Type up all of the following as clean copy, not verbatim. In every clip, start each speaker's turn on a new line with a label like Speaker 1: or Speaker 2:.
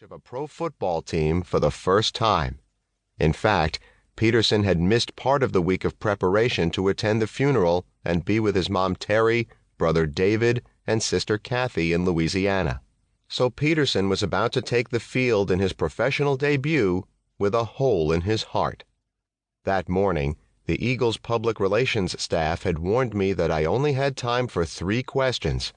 Speaker 1: of a pro football team for the first time. In fact, Peterson had missed part of the week of preparation to attend the funeral and be with his mom Terry, brother David, and sister Kathy in Louisiana. So Peterson was about to take the field in his professional debut with a hole in his heart. That morning, the Eagles' public relations staff had warned me that I only had time for 3 questions.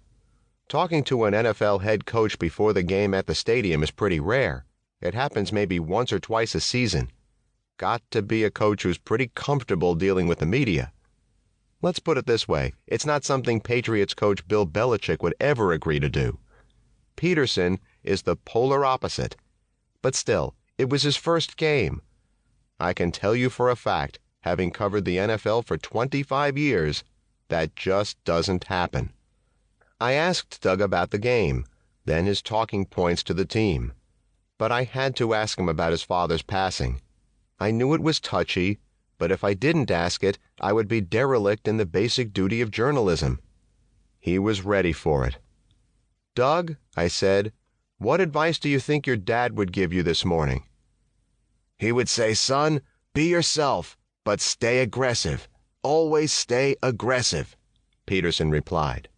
Speaker 1: Talking to an NFL head coach before the game at the stadium is pretty rare. It happens maybe once or twice a season. Got to be a coach who's pretty comfortable dealing with the media. Let's put it this way, it's not something Patriots coach Bill Belichick would ever agree to do. Peterson is the polar opposite. But still, it was his first game. I can tell you for a fact, having covered the NFL for 25 years, that just doesn't happen. I asked Doug about the game, then his talking points to the team. But I had to ask him about his father's passing. I knew it was touchy, but if I didn't ask it, I would be derelict in the basic duty of journalism. He was ready for it. "Doug," I said, "what advice do you think your dad would give you this morning?" "He would say, son, be yourself, but stay aggressive. Always stay aggressive," Peterson replied.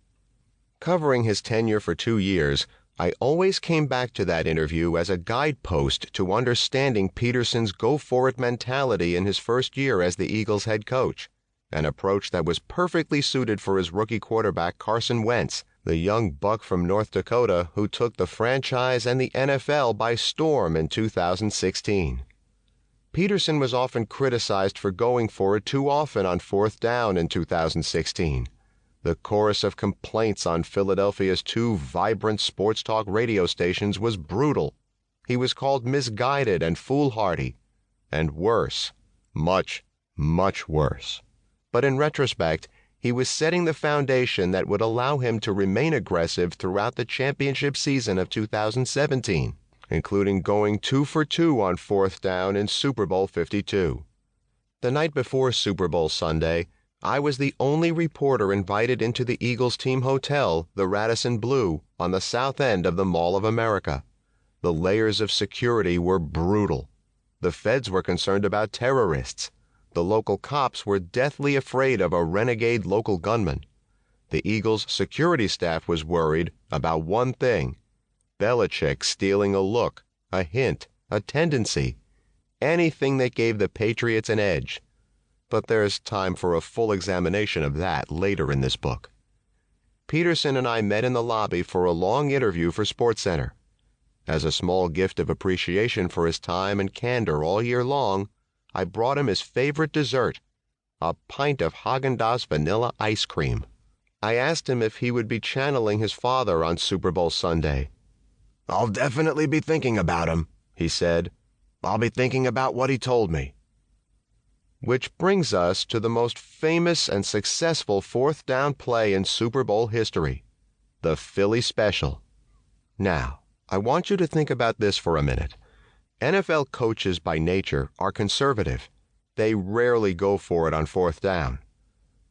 Speaker 1: Covering his tenure for 2 years, I always came back to that interview as a guidepost to understanding Peterson's go-for-it mentality in his first year as the Eagles head coach, an approach that was perfectly suited for his rookie quarterback Carson Wentz, the young buck from North Dakota who took the franchise and the NFL by storm in 2016. Peterson was often criticized for going for it too often on 4th down in 2016. The chorus of complaints on Philadelphia's 2 vibrant sports talk radio stations was brutal. He was called misguided and foolhardy. And worse, much, much worse. But in retrospect, he was setting the foundation that would allow him to remain aggressive throughout the championship season of 2017, including going 2 for 2 on 4th down in Super Bowl 52. The night before Super Bowl Sunday, I was the only reporter invited into the Eagles team hotel, the Radisson Blu, on the south end of the Mall of America. The layers of security were brutal. The feds were concerned about terrorists. The local cops were deathly afraid of a renegade local gunman. The Eagles' security staff was worried about one thing: Belichick stealing a look, a hint, a tendency, anything that gave the Patriots an edge. But there's time for a full examination of that later in this book. Peterson and I met in the lobby for a long interview for SportsCenter. As a small gift of appreciation for his time and candor all year long, I brought him his favorite dessert, a pint of Häagen-Dazs vanilla ice cream. I asked him if he would be channeling his father on Super Bowl Sunday. "I'll definitely be thinking about him," he said. "I'll be thinking about what he told me." Which brings us to the most famous and successful 4th down play in Super Bowl history, the Philly Special. Now, I want you to think about this for a minute. NFL coaches by nature are conservative. They rarely go for it on 4th down.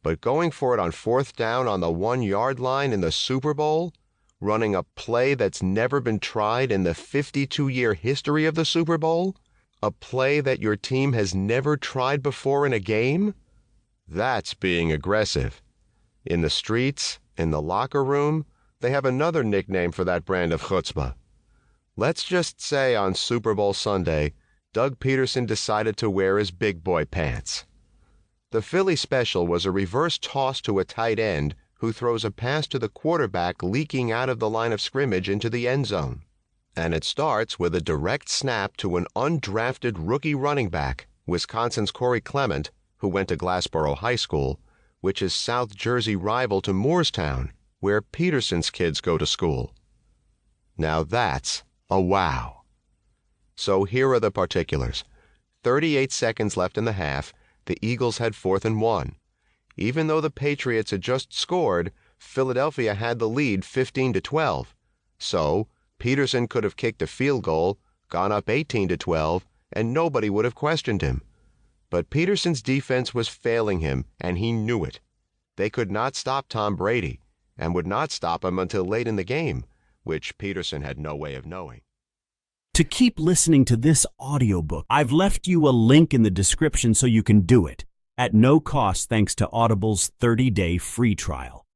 Speaker 1: But going for it on 4th down on the 1-yard line in the Super Bowl, running a play that's never been tried in the 52-year history of the Super Bowl, a play that your team has never tried before in a game? That's being aggressive. In the streets, in the locker room, they have another nickname for that brand of chutzpah. Let's just say on Super Bowl Sunday, Doug Peterson decided to wear his big boy pants. The Philly Special was a reverse toss to a tight end who throws a pass to the quarterback leaking out of the line of scrimmage into the end zone. And it starts with a direct snap to an undrafted rookie running back, Wisconsin's Corey Clement, who went to Glassboro High School, which is South Jersey rival to Moorestown, where Peterson's kids go to school. Now that's a wow. So here are the particulars. 38 seconds left in the half, the Eagles had 4th and 1. Even though the Patriots had just scored, Philadelphia had the lead 15-12. So Peterson could have kicked a field goal, gone up 18-12, and nobody would have questioned him. But Peterson's defense was failing him, and he knew it. They could not stop Tom Brady, and would not stop him until late in the game, which Peterson had no way of knowing.
Speaker 2: To keep listening to this audiobook, I've left you a link in the description so you can do it, at no cost thanks to Audible's 30-day free trial.